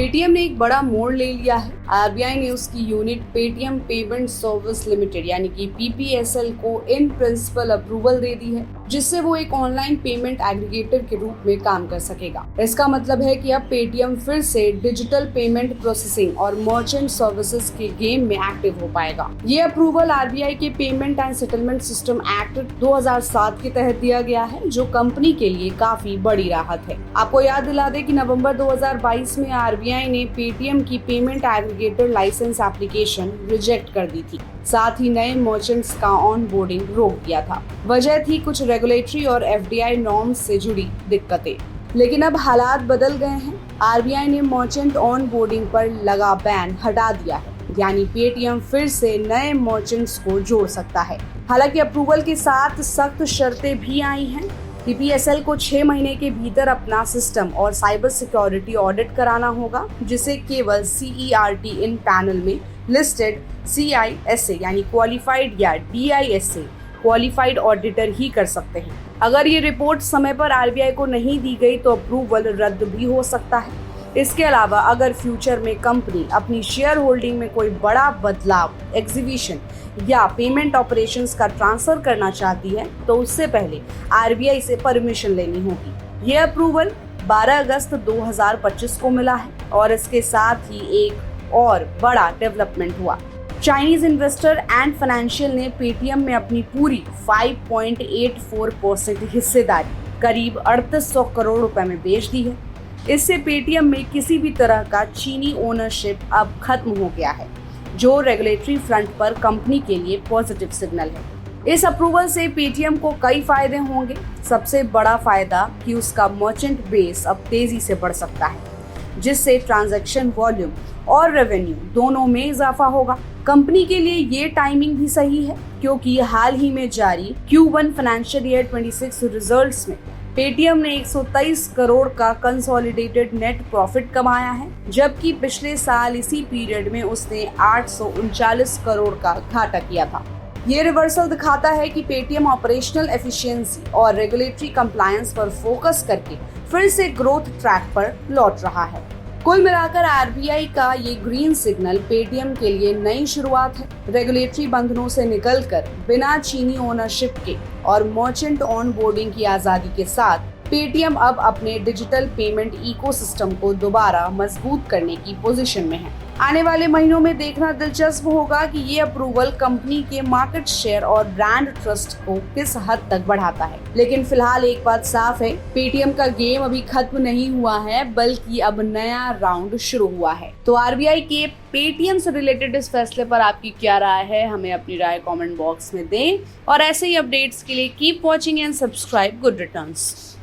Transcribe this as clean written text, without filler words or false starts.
Paytm ने एक बड़ा मोड़ ले लिया है। आरबीआई ने उसकी unit Paytm payment service limited यानी कि पीपीएसएल को इन प्रिंसिपल अप्रूवल दे दी है, जिससे वो एक ऑनलाइन पेमेंट एग्रीगेटर के रूप में काम कर सकेगा। इसका मतलब है कि अब पेटीएम फिर से डिजिटल पेमेंट प्रोसेसिंग और मर्चेंट सर्विसेज के गेम में एक्टिव हो पाएगा। ये अप्रूवल आरबीआई के payment and settlement system act 2007 के तहत दिया गया है, जो कंपनी के लिए काफी बड़ी राहत है। आपको याद दिला दे कि नवंबर 2022 में आरबीआई ने पेटीएम की payment aggregator licence application reject कर दी थी। साथ ही नए मर्चेंट्स का ऑन बोर्डिंग रोक दिया था। वजह थी कुछ रेगुलेटरी और एफडीआई नॉर्म्स से जुड़ी दिक्कतें। लेकिन अब हालात बदल गए हैं। आरबीआई ने मर्चेंट ऑन बोर्डिंग पर लगा बैन हटा दिया है, यानी पेटीएम फिर से नए मर्चेंट्स को जोड़ सकता है। हालांकि अप्रूवल के साथ सख्त शर्तें भी आई हैं। पीपीएसएल को 6 महीने के भीतर अपना सिस्टम और साइबर सिक्योरिटी ऑडिट कराना होगा, जिसे केवल सीईआरटी इन पैनल में लिस्टेड CISA यानी क्वालिफाइड या DISA क्वालिफाइड ऑडिटर ही कर सकते हैं। अगर ये रिपोर्ट समय पर आरबीआई को नहीं दी गई तो अप्रूवल रद्द भी हो सकता है। इसके अलावा अगर फ्यूचर में कंपनी अपनी शेयर होल्डिंग में कोई बड़ा बदलाव, एग्जीबिशन या पेमेंट ऑपरेशंस का ट्रांसफर करना चाहती है तो उससे पहले आरबीआई से परमिशन लेनी होगी। ये अप्रूवल 12 अगस्त 2025 को मिला है और इसके साथ ही एक और बड़ा डेवलपमेंट हुआ। चाइनीज इन्वेस्टर एंड फाइनेंशियल ने पेटीएम में अपनी पूरी 5.84% हिस्सेदारी करीब 3800 करोड़ रुपए में बेच दी है। इससे पेटीएम में किसी भी तरह का चीनी ओनरशिप अब खत्म हो गया है, जो रेगुलेटरी फ्रंट पर कंपनी के लिए पॉजिटिव सिग्नल है। इस अप्रूवल से पेटीएम को कई फायदे होंगे। सबसे बड़ा फायदा कि उसका मर्चेंट बेस अब तेजी से बढ़ सकता है, जिससे ट्रांजैक्शन वॉल्यूम और रेवेन्यू दोनों में इजाफा होगा। कंपनी के लिए ये टाइमिंग भी सही है, क्योंकि हाल ही में जारी Q1 फाइनेंशियल ईयर 26 रिजल्ट्स में पेटीएम ने 123 करोड़ का कंसोलिडेटेड नेट प्रॉफिट कमाया है, जबकि पिछले साल इसी पीरियड में उसने 839 करोड़ का घाटा किया था। ये रिवर्सल दिखाता है कि पेटीएम ऑपरेशनल एफिशिएंसी और रेगुलेटरी कंप्लायंस पर फोकस करके फिर से ग्रोथ ट्रैक पर लौट रहा है। कुल मिलाकर आरबीआई का ये ग्रीन सिग्नल पेटीएम के लिए नई शुरुआत है। रेगुलेटरी बंधनों से निकलकर बिना चीनी ओनरशिप के और मर्चेंट ऑन बोर्डिंग की आजादी के साथ पेटीएम अब अपने डिजिटल पेमेंट इकोसिस्टम को दोबारा मजबूत करने की पोजीशन में है। आने वाले महीनों में देखना दिलचस्प होगा कि ये अप्रूवल कंपनी के मार्केट शेयर और ब्रांड ट्रस्ट को किस हद तक बढ़ाता है। लेकिन फिलहाल एक बात साफ है, पेटीएम का गेम अभी खत्म नहीं हुआ है, बल्कि अब नया राउंड शुरू हुआ है। तो आरबीआई के पेटीएम से रिलेटेड इस फैसले पर आपकी क्या राय है, हमें अपनी राय कमेंट बॉक्स में दें। और ऐसे ही अपडेट्स के लिए keep watching and subscribe good returns.